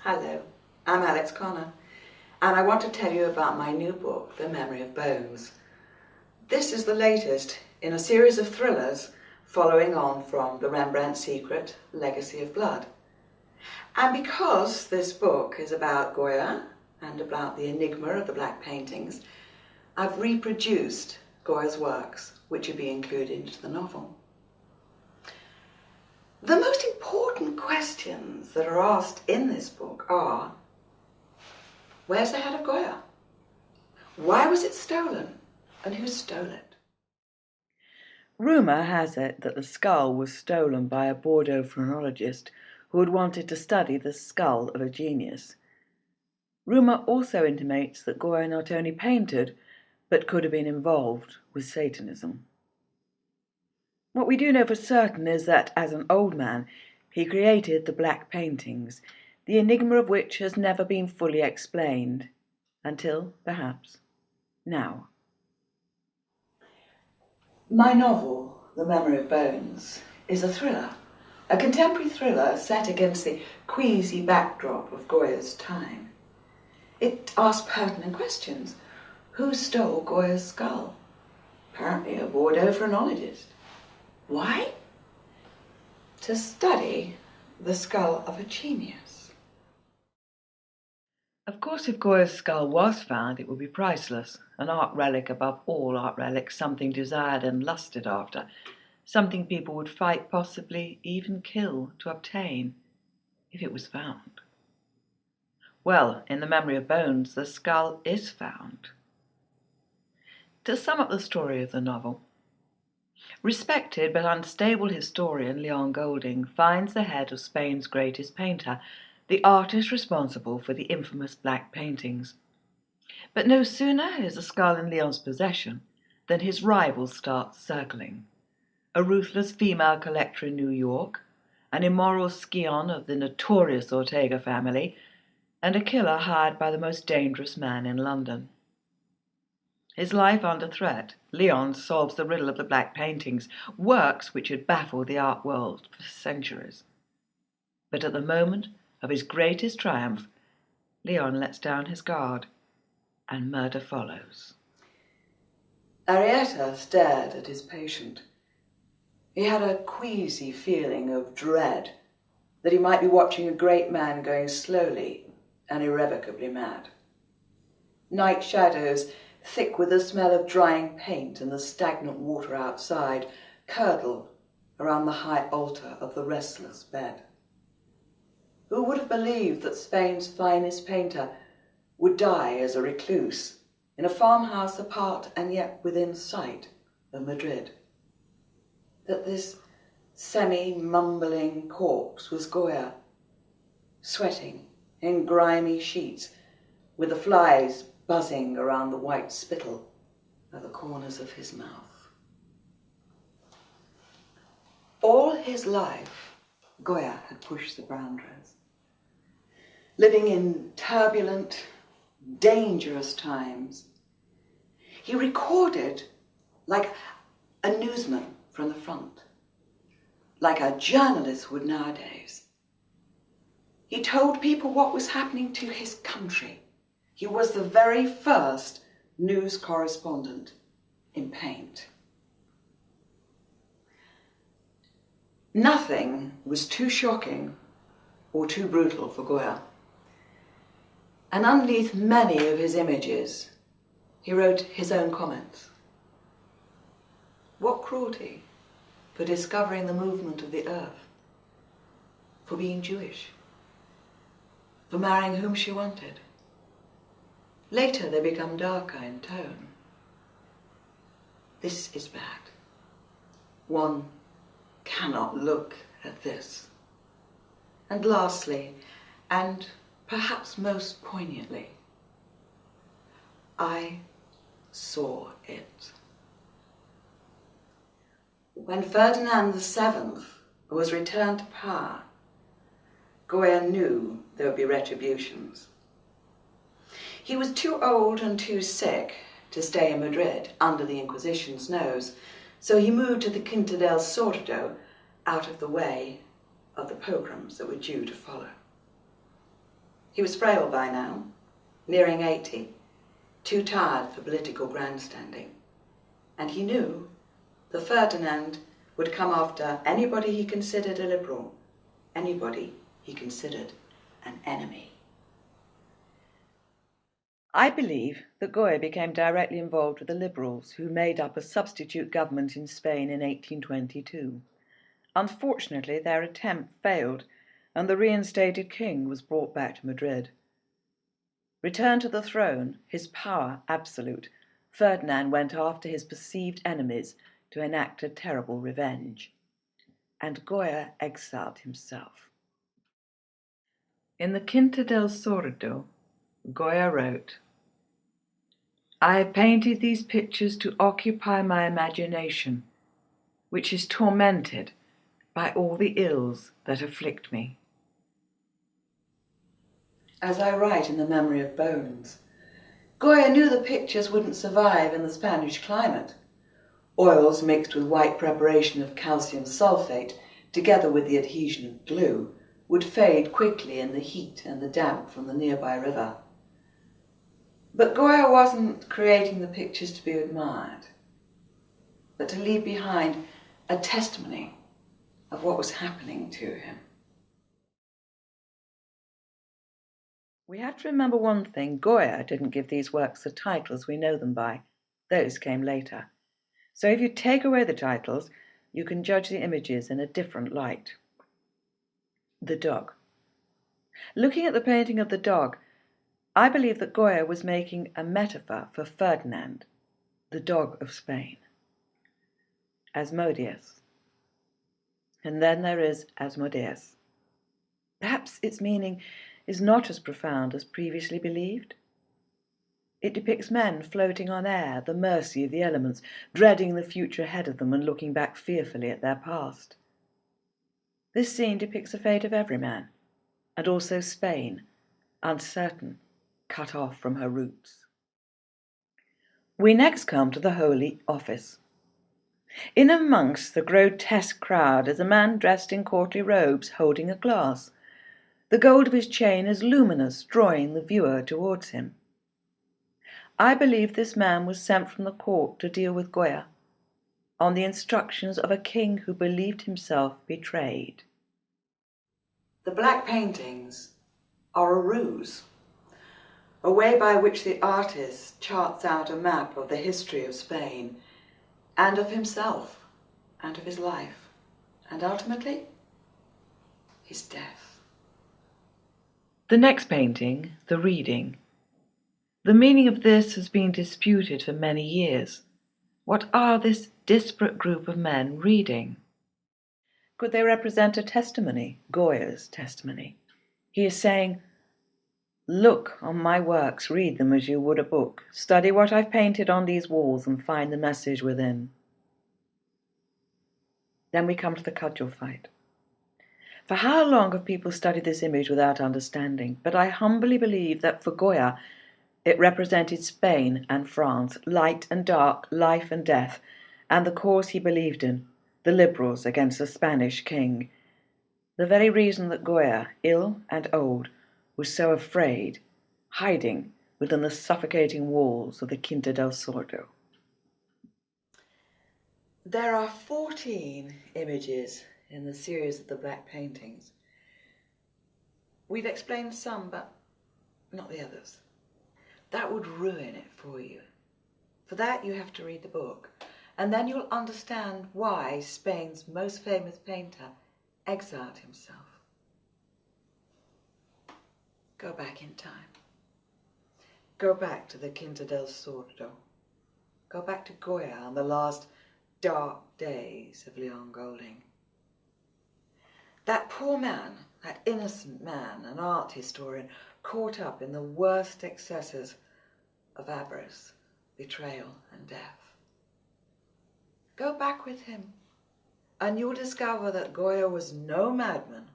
Hello, I'm Alex Connor, and I want to tell you about my new book, The Memory of Bones. This is the latest in a series of thrillers following on from The Rembrandt Secret, Legacy of Blood. And because this book is about Goya and about the enigma of the black paintings, I've reproduced Goya's works, which will be included into the novel. The most important questions that are asked in this book are: where's the head of Goya? Why was it stolen? And who stole it? Rumour has it that the skull was stolen by a Bordeaux phrenologist who had wanted to study the skull of a genius. Rumour also intimates that Goya not only painted, but could have been involved with Satanism. What we do know for certain is that, as an old man, he created the black paintings, the enigma of which has never been fully explained, until, perhaps, now. My novel, The Memory of Bones, is a thriller, a contemporary thriller set against the queasy backdrop of Goya's time. It asks pertinent questions. Who stole Goya's skull? Apparently a Bordeaux phrenologist. Why? To study the skull of a genius. Of course, if Goya's skull was found, it would be priceless, an art relic above all art relics, something desired and lusted after, something people would fight, possibly even kill, to obtain, if it was found. Well, in The Memory of Bones, the skull is found. To sum up the story of the novel, respected but unstable historian Leon Golding finds the head of Spain's greatest painter, the artist responsible for the infamous black paintings. But no sooner is the skull in Leon's possession than his rivals start circling. A ruthless female collector in New York, an immoral scion of the notorious Ortega family, and a killer hired by the most dangerous man in London. His life under threat, Leon solves the riddle of the black paintings, works which had baffled the art world for centuries. But at the moment of his greatest triumph, Leon lets down his guard, and murder follows. Arietta stared at his patient. He had a queasy feeling of dread that he might be watching a great man going slowly and irrevocably mad. Night shadows, thick with the smell of drying paint and the stagnant water outside, curdled around the high altar of the restless bed. Who would have believed that Spain's finest painter would die as a recluse in a farmhouse apart and yet within sight of Madrid? That this semi-mumbling corpse was Goya, sweating in grimy sheets, with the flies buzzing around the white spittle at the corners of his mouth. All his life, Goya had pushed the boundaries, living in turbulent, dangerous times. He recorded like a newsman from the front, like a journalist would nowadays. He told people what was happening to his country. He was the very first news correspondent in paint. Nothing was too shocking or too brutal for Goya. And underneath many of his images, he wrote his own comments. What cruelty for discovering the movement of the earth, for being Jewish, for marrying whom she wanted. Later they become darker in tone. This is bad. One cannot look at this. And lastly, and perhaps most poignantly, I saw it. When Ferdinand VII was returned to power, Goya knew there would be retributions. He was too old and too sick to stay in Madrid under the Inquisition's nose, so he moved to the Quinta del Sordo, out of the way of the pogroms that were due to follow. He was frail by now, nearing 80, too tired for political grandstanding. And he knew that Ferdinand would come after anybody he considered a liberal, anybody he considered an enemy. I believe that Goya became directly involved with the Liberals who made up a substitute government in Spain in 1822. Unfortunately, their attempt failed, and the reinstated king was brought back to Madrid. Returned to the throne, his power absolute, Ferdinand went after his perceived enemies to enact a terrible revenge. And Goya exiled himself. In the Quinta del Sordo, Goya wrote, "I have painted these pictures to occupy my imagination, which is tormented by all the ills that afflict me." As I write in The Memory of Bones, Goya knew the pictures wouldn't survive in the Spanish climate. Oils mixed with white preparation of calcium sulfate, together with the adhesion of glue, would fade quickly in the heat and the damp from the nearby river. But Goya wasn't creating the pictures to be admired, but to leave behind a testimony of what was happening to him. We have to remember one thing: Goya didn't give these works the titles we know them by. Those came later. So if you take away the titles, you can judge the images in a different light. The dog. Looking at the painting of the dog, I believe that Goya was making a metaphor for Ferdinand, the dog of Spain. Asmodeus. And then there is Asmodeus. Perhaps its meaning is not as profound as previously believed. It depicts men floating on air, the mercy of the elements, dreading the future ahead of them and looking back fearfully at their past. This scene depicts the fate of every man, and also Spain, uncertain, cut off from her roots. We next come to the Holy Office. In amongst the grotesque crowd is a man dressed in courtly robes, holding a glass. The gold of his chain is luminous, drawing the viewer towards him. I believe this man was sent from the court to deal with Goya, on the instructions of a king who believed himself betrayed. The black paintings are a ruse, a way by which the artist charts out a map of the history of Spain and of himself and of his life, and ultimately, his death. The next painting, The Reading. The meaning of this has been disputed for many years. What are this disparate group of men reading? Could they represent a testimony, Goya's testimony? He is saying, "Look on my works, read them as you would a book. Study what I've painted on these walls and find the message within." Then we come to the cudgel fight. For how long have people studied this image without understanding? But I humbly believe that for Goya, it represented Spain and France, light and dark, life and death, and the cause he believed in, the liberals against the Spanish king. The very reason that Goya, ill and old, was so afraid, hiding within the suffocating walls of the Quinta del Sordo. There are 14 images in the series of the black paintings. We've explained some, but not the others. That would ruin it for you. For that, you have to read the book, and then you'll understand why Spain's most famous painter exiled himself. Go back in time. Go back to the Quinta del Sordo. Go back to Goya on the last dark days of Leon Golding. That poor man, that innocent man, an art historian, caught up in the worst excesses of avarice, betrayal, and death. Go back with him, and you'll discover that Goya was no madman,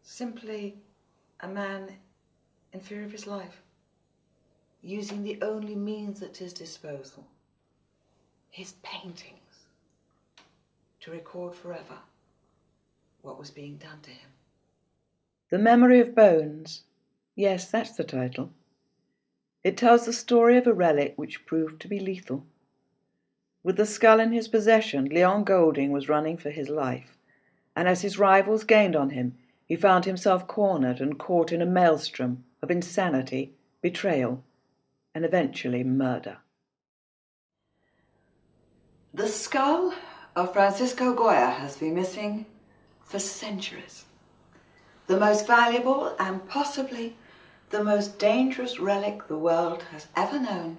simply a man in fear of his life, using the only means at his disposal, his paintings, to record forever what was being done to him. The Memory of Bones Yes, that's the title. It tells the story of a relic which proved to be lethal. With the skull in his possession, Leon Golding was running for his life, and as his rivals gained on him, he found himself cornered and caught in a maelstrom of insanity, betrayal, and eventually murder. The skull of Francisco Goya has been missing for centuries. The most valuable and possibly the most dangerous relic the world has ever known.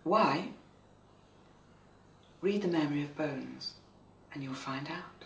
Why? Read The Memory of Bones and you'll find out.